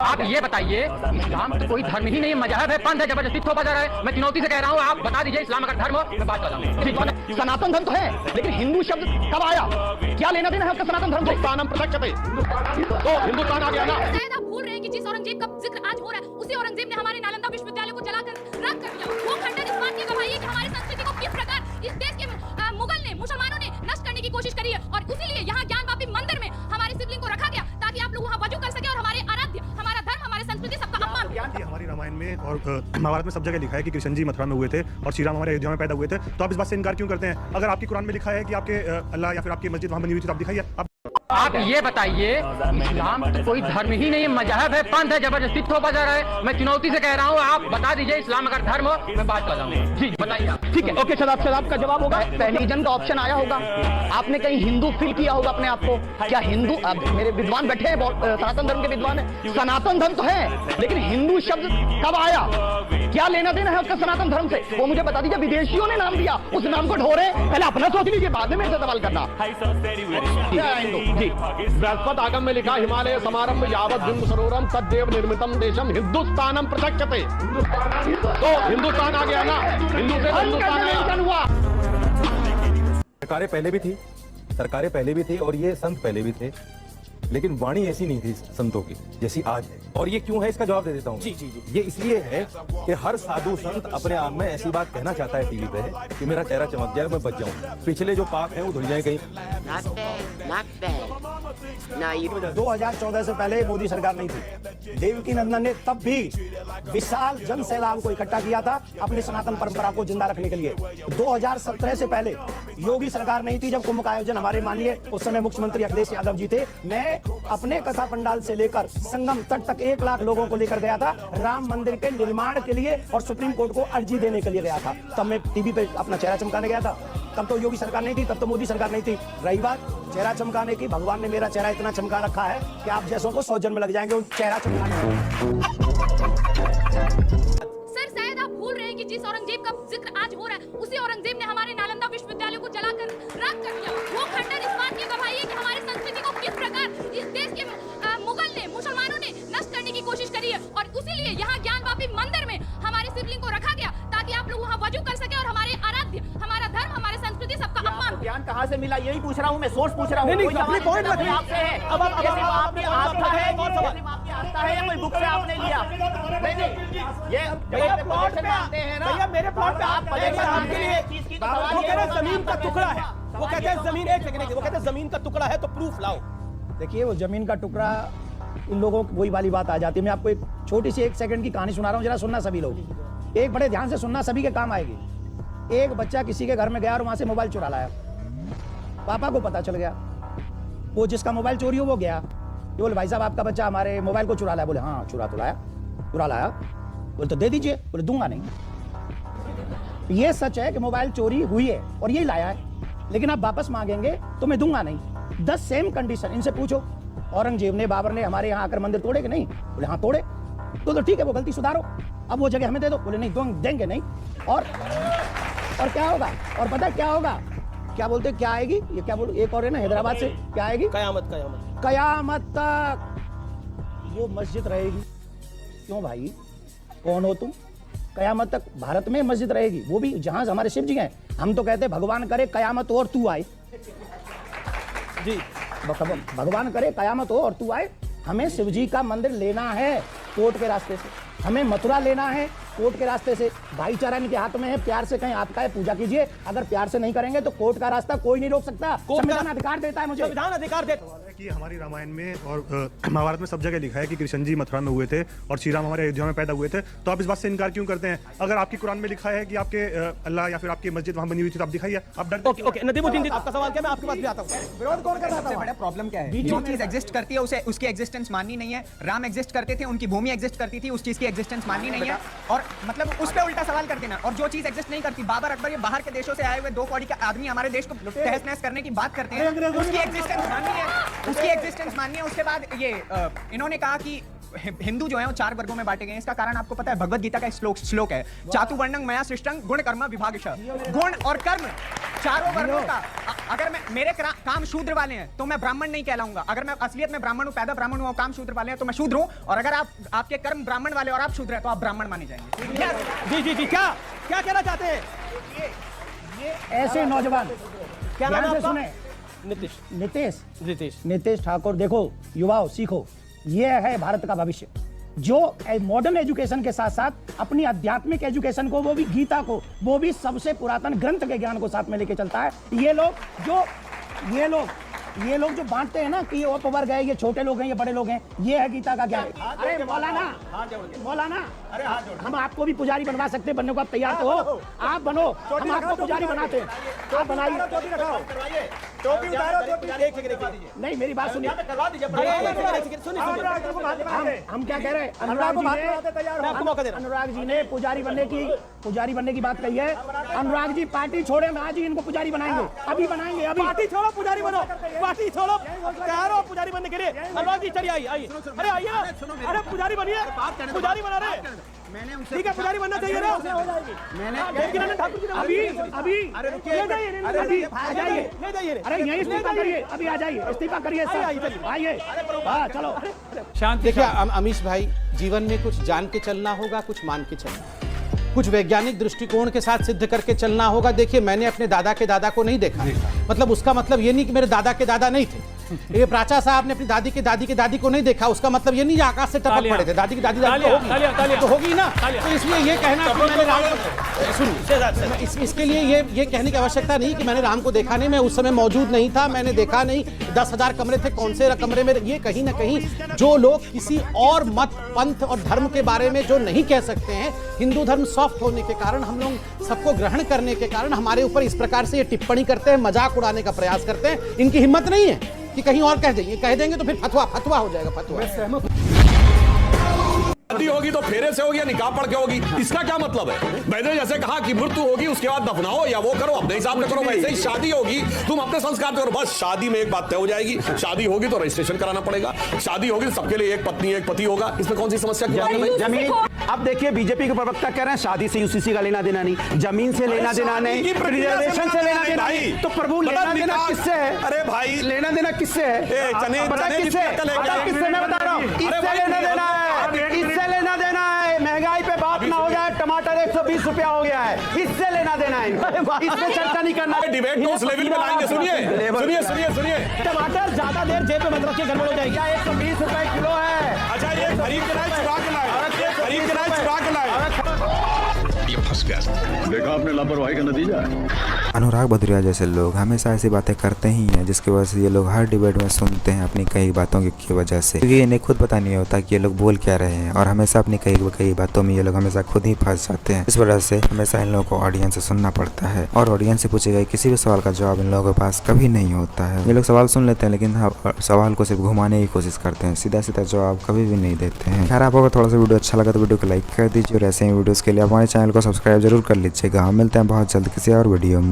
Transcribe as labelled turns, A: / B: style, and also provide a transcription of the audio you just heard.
A: आप ये बताइए, इस्लाम तो कोई धर्म ही नहीं है, मजहब है, पंथ है, जबरदस्ती थोपा जा रहा है। मैं चुनौती से कह रहा हूँ, आप बता दीजिए इस्लाम अगर धर्म हो, मैं बात कर रहा हूँ।
B: सनातन धर्म तो है, लेकिन हिंदू शब्द कब आया? क्या लेना देना है उसका सनातन धर्म से? तो हिंदुस्तान आ गया ना।
C: शायद आप भूल रहे हैं कि जिस औरंगजेब का जिक्र आज हो रहा है, उसी औरंगजेब ने हमारे नालंदा विश्वविद्यालय को जलाकर राख कर दिया। वो खंडन इस बात की गवाही है कि हमारी संस्कृति को किस प्रकार इस देश के मुगल ने, मुसलमानों ने नष्ट करने की कोशिश करी है, और इसीलिए यहाँ ज्ञानवापी मंदिर में हमारे शिवलिंग को रखा गया ताकि आप लोग वहाँ वजू कर सके और हमारे आराध्य, हमारा धर्म, हमारी संस्कृति सबका अपमान।
D: हमारी रामायण में और महाभारत में सब जगह लिखा है कि कृष्ण जी मथुरा में हुए थे और श्री राम हमारे अयोध्या में पैदा हुए थे, तो आप इस बात से इनकार क्यों करते हैं? अगर आपकी कुरान में लिखा है कि आपके अल्लाह या फिर आपकी मस्जिद वहाँ बनी हुई थी, तो आप दिखाइए।
A: आप ये बताइए, इस्लाम तो कोई धर्म ही नहीं है, मजहब है, पंथ है, जबरदस्ती थोपा जा रहा है। मैं चुनौती से कह रहा हूँ, आप बता दीजिए इस्लाम अगर धर्म हो, मैं बात कर रहा हूँ। जी बताइए।
B: ठीक है, ओके, शदाब का जवाब होगा। टेलीविजन का ऑप्शन आया होगा, आपने कहीं हिंदू फील किया होगा अपने आप को? क्या हिंदू, अब मेरे विद्वान बैठे हैं, सनातन धर्म के विद्वान है। सनातन धर्म तो है, लेकिन हिंदू शब्द कब आया? क्या लेना देना है उसका सनातन धर्म से? वो मुझे बता दीजिए। विदेशियों ने नाम दिया, उस नाम को ढोरे, पहले अपना सोच लीजिए, बाद में मेरे से सवाल करना। जी,
E: बृहस्पत आगम में लिखा, हिमालय समारंभ यावत बिंदु सरोवरम तद्देव निर्मितम देशम हिंदुस्तानम प्रचक्षते। तो हिंदुस्तान आ गया ना, हिंदू से हिंदुस्तान हुआ।
F: सरकारें पहले भी थी और ये संत पहले भी थे, लेकिन वाणी ऐसी नहीं थी संतों की जैसी आज है। और ये क्यों है, इसका जवाब दे देता हूँ। जी। ये इसलिए है कि हर साधु संत अपने आप में ऐसी बात कहना चाहता है टीवी पे कि मेरा चेहरा चमक जाए, मैं बच जाऊं, पिछले जो पाप हैं वो धुल जाए कहीं।
G: 2014 से पहले मोदी सरकार नहीं थी। देवकी नंदन ने तब भी विशाल जन सैलाब को इकट्ठा किया था अपनी सनातन परंपरा को जिंदा रखने के लिए। 2017 से पहले योगी सरकार नहीं थी, जब कुंभ का आयोजन हमारे माननीय उस समय मुख्यमंत्री अखिलेश यादव जी थे। मैं अपने कथा पंडाल से लेकर संगम तट तक 1 लाख लोगों को लेकर गया था राम मंदिर के निर्माण के लिए और सुप्रीम कोर्ट को अर्जी देने के लिए गया था। तब मैं टीवी पे अपना चेहरा चमकाने गया था। तब तो योगी सरकार नहीं थी, तब तो मोदी सरकार नहीं थी। रही बात चेहरा चमकाने की, भगवान ने मेरा चेहरा इतना चमका रखा है कि आप जैसों को 100 जन्म लग जाएंगे उस चेहरा चमकाने में।
C: सर, शायद आप भूल रहे हैं कि जिस औरंगजेब का जिक्र आज हो रहा है, उसी औरंगजेब ने हमारे नालंदा विश्वविद्यालय को जलाकर राख कर दिया। वो खंडन इस बात की गवाही है कि हमारी संस्कृति को किस प्रकार इस देश के मुगल ने, मुसलमानों ने नष्ट करने की कोशिश करी है, और इसीलिए यहाँ ज्ञानवापी मंदिर में हमारे शिवलिंग को रखा गया ताकि आप लोग वहाँ वजू कर सके और हमारे आराध्य, हमारा धर्म, हमारी संस्कृति सबका अपमान।
B: ज्ञान कहाँ से मिला, यही पूछ रहा हूँ मैं, सोर्स पूछ रहा हूँ।
G: नहीं, अपने पॉइंट रखिए।
B: आपसे है, अब आपकी आस्था है, आस्था है या कोई बुक से आपने लिया? नहीं, ये प्लॉट पे आते हैं ना भैया, मेरे प्लॉट पे आप आपके लिए वो कह रहे हैं जमीन का टुकड़ा है। वो कहते हैं जमीन, एक सेकंड, वो कहते हैं जमीन का टुकड़ा है तो प्रूफ लाओ। देखिए, वो जमीन का टुकड़ा, इन लोगों को वही वाली बात आ जाती है। मैं आपको एक छोटी सी 1 सेकंड की कहानी सुना रहा हूँ, जरा सुनना सभी लोग। एक बड़े ध्यान से सुनना, सभी के काम आएगी। एक बच्चा किसी के घर में गया और वहां से मोबाइल चुरा लाया। पापा को पता चल गया, वो जिसका मोबाइल चोरी हो वो गया, ये बोले भाई साहब आपका बच्चा हमारे मोबाइल को चुरा लाया। बोले हाँ चुरा लाया। बोले तो दे दीजिए। बोले दूंगा नहीं। ये सच है कि मोबाइल चोरी हुई है और यही लाया है, लेकिन आप वापस मांगेंगे तो मैं दूंगा नहीं। 10 सेम कंडीशन, इनसे पूछो औरंगजेब ने, बाबर ने हमारे यहाँ आकर मंदिर तोड़े कि नहीं? बोले हाँ तोड़े। तो ठीक है, वो गलती सुधारो, अब वो जगह हमें दे दो। बोले नहीं देंगे नहीं। और क्या होगा? और पता है क्या होगा? क्या बोलते, क्या आएगी? ये क्या बोल, एक और है ना हैदराबाद से, क्या आएगी? कयामत तक वो मस्जिद रहेगी। क्यों भाई, कौन हो तुम? कयामत तक भारत में मस्जिद रहेगी, वो भी जहां हमारे शिव जी हैं। हम तो कहते हैं भगवान करे कयामत हो और तू आए। जी, भगवान करे कयामत हो और तू आए। हमें शिव जी का मंदिर लेना है कोर्ट के रास्ते से, हमें मथुरा लेना है कोर्ट के रास्ते से। भाईचारा इनके हाथ में है, प्यार से कहें आपका है, पूजा कीजिए। अगर प्यार से नहीं करेंगे तो कोर्ट का रास्ता कोई नहीं रोक सकता। संविधान अधिकार देता है मुझे, संविधान अधिकार देता है।
D: कि हमारी रामायण में और महाभारत में सब जगह लिखा है कि कृष्ण जी मथुरा में हुए थे और श्री राम हमारे अयोध्या में पैदा हुए थे, तो आप इस बात से इनकार क्यों करते हैं? अगर आपकी कुरान में लिखा है कि आपके अल्लाह या फिर आपकी मस्जिद वहाँ बनी हुई थी, तो आप दिखाइए। आप डरते हैं?
G: ओके, नदीमुद्दीन, आपका सवाल क्या? मैं आपके पास भी आता हूँ। विरोध कौन कर रहा था?
H: बड़ा प्रॉब्लम क्या है? जो चीज एग्जिस्ट करती है उसे, उसकी एग्जिस्टेंस माननी नहीं है। राम एग्जिस्ट करते थे, उनकी भूमि एग्जिस्ट करती थी, उस चीज की एग्जिस्टेंस माननी नहीं है। और मतलब उस पे उल्टा सवाल कर देना। और जो चीज एग्जिस्ट नहीं करती, बाबर अकबर ये बाहर के देशों से आए हुए 2 कौड़ी का आदमी हमारे देश को तहस नहस करने की बात करते हैं, उसकी एग्जिस्टेंस माननी है, उसकी एग्जिस्टेंस माननी है। उसके बाद ये इन्होंने कहा कि हिंदू जो है वो 4 वर्गों में बांटे गए हैं। इसका कारण आपको पता है, भगवत गीता का श्लोक है, चातुर्वर्ण्यं मया सृष्टं गुण कर्म विभागशः। गुण और कर्म चारों वर्णों का अगर मैं मेरे काम शूद्र वाले हैं तो मैं ब्राह्मण नहीं कहलाऊंगा। अगर मैं असलियत में ब्राह्मण हूं, पैदा ब्राह्मण हूं, काम शूद्र वाले हैं तो मैं शूद्र हूं। और अगर आपके कर्म ब्राह्मण वाले और आप शूद्र हैं तो आप ब्राह्मण माने जाएंगे।
B: जी क्या कहना चाहते हैं?
G: ऐसे नौजवान
B: क्या नाम है
G: ध्यान से
B: आपका?
G: सुने। नीतीश ठाकुर, देखो युवाओं सीखो, ये है भारत का भविष्य, जो मॉडर्न एजुकेशन के साथ साथ अपनी आध्यात्मिक एजुकेशन को, वो भी गीता को, वो भी सबसे पुरातन ग्रंथ के ज्ञान को साथ में लेके चलता है। ये लोग जो बांटते हैं ना कि ये उपवर्ग है, ये छोटे लोग हैं, ये बड़े लोग हैं, ये है गीता का ज्ञान। अरे मौलाना, अरे हम आपको भी पुजारी बनवा सकते हैं, बनने को आप तैयार तो हो? आप बनो, हम आपको पुजारी बनाते हैं, आप बनाइए। नहीं, मेरी बात सुनिए। हम क्या कह रहे हैं? अनुराग जी ने पुजारी बनने की बात कही है। अनुराग जी पार्टी छोड़े, हम आज ही इनको पुजारी बनाएंगे, अभी बनाएंगे। अभी
B: पार्टी छोड़ो, पुजारी बनो, पार्टी छोड़ो, तैयार हो पुजारी बनने के लिए? अनुराग जी चलिए, आइए, अरे आइए, अरे पुजारी बनिए, पुजारी बना रहे, ठीक है, पुजारी बनना चाहिए ना। मैंने ठाकुर जी अभी ले जाइए, अरे यही इस्तीफा करिए, अभी आ जाइए, इस्तीफा करिए, आइए, हाँ चलो।
I: देखिए अमीश भाई, जीवन में कुछ जान के चलना होगा, कुछ मान के चलना, कुछ वैज्ञानिक दृष्टिकोण के साथ सिद्ध करके चलना होगा। देखिए मैंने अपने दादा के दादा को नहीं देखा, मतलब उसका मतलब ये नहीं कि मेरे दादा के दादा नहीं थे। ये प्राचा साहब ने अपनी दादी के दादी को नहीं देखा, उसका मतलब ये नहीं आकाश से टपक पड़े थे। दादी की दादी तो होगी ना। तो इसलिए ये कहना कि मैंने राम को सुनिए, इसके लिए ये कहने की आवश्यकता नहीं कि मैंने राम को देखा नहीं, मैं उस समय मौजूद नहीं था, मैंने देखा नहीं। 10,000 कमरे थे, कौन से कमरे में, ये कहीं ना कहीं जो लोग किसी और मत, पंथ और धर्म के बारे में जो नहीं कह सकते हैं, हिंदू धर्म सॉफ्ट होने के कारण, हम लोग सबको ग्रहण करने के कारण हमारे ऊपर इस प्रकार से ये टिप्पणी करते हैं, मजाक उड़ाने का प्रयास करते हैं। इनकी हिम्मत नहीं है कि कहीं और कह देंगे तो फिर फतवा हो जाएगा। फतवा
E: शादी होगी तो फेरे से होगी या निकाह पढ़ के होगी, इसका क्या मतलब है? मैंने जैसे कहा कि मृत्यु होगी उसके बाद दफनाओ या वो करो, अपने हिसाब से करो, वैसे ही शादी होगी, तुम अपने संस्कार करो। बस शादी में एक बात तय हो जाएगी, शादी होगी तो रजिस्ट्रेशन कराना पड़ेगा, शादी होगी तो सबके लिए एक पत्नी एक पति होगा, इसमें कौन सी समस्या की बात है?
J: जमीन, अब देखिए बीजेपी के प्रवक्ता कह रहे हैं शादी से यूसीसी का लेना देना नहीं, जमीन से लेना देना नहीं, रिजर्वेशन से लेना देना नहीं, तो प्रभु लेना देना किससे है?
E: अरे भाई
J: लेना देना किससे है? किससे मैं बता रहा हूँ, इससे लेना देना है, इससे लेना देना है। महंगाई पे बात ना हो जाए, टमाटर 120 रुपया हो गया है, इससे लेना देना है, इसमें चर्चा नहीं करना।
E: डिबेट को उस लेवल में लाएंगे। सुनिए
B: टमाटर ज्यादा देर जेब में मत रखिए, गड़बड़ हो जाएगी।
J: 120 रुपए किलो है।
E: अच्छा ये खरीद के लाए, चुरा के लाए,
K: ये फंस गया। देखा आपने लापरवाही का नतीजा है।
L: अनुराग भदौरिया जैसे लोग हमेशा ऐसी बातें करते ही हैं, जिसकी वजह से ये लोग हर डिबेट में सुनते हैं अपनी कई बातों की वजह से, क्योंकि इन्हें खुद पता नहीं होता कि ये लोग बोल क्या रहे हैं, और हमेशा अपनी कई बातों में ये लोग हमेशा खुद ही फंस जाते हैं। इस वजह से हमेशा इन लोगों को ऑडियंस से सुनना पड़ता है, और ऑडियंस से पूछे गए किसी भी सवाल का जवाब इन लोगों के पास कभी नहीं होता है। ये लोग सवाल सुन लेते हैं, लेकिन सवाल को सिर्फ घुमाने की कोशिश करते हैं, सीधा जवाब कभी भी नहीं देते हैं। खैर, आपको थोड़ा सा वीडियो अच्छा लगा तो वीडियो को लाइक कर दीजिए, और ऐसे ही वीडियोस के लिए हमारे चैनल को सब्सक्राइब जरूर कर लीजिएगा। हम मिलते हैं बहुत जल्द किसी और वीडियो में।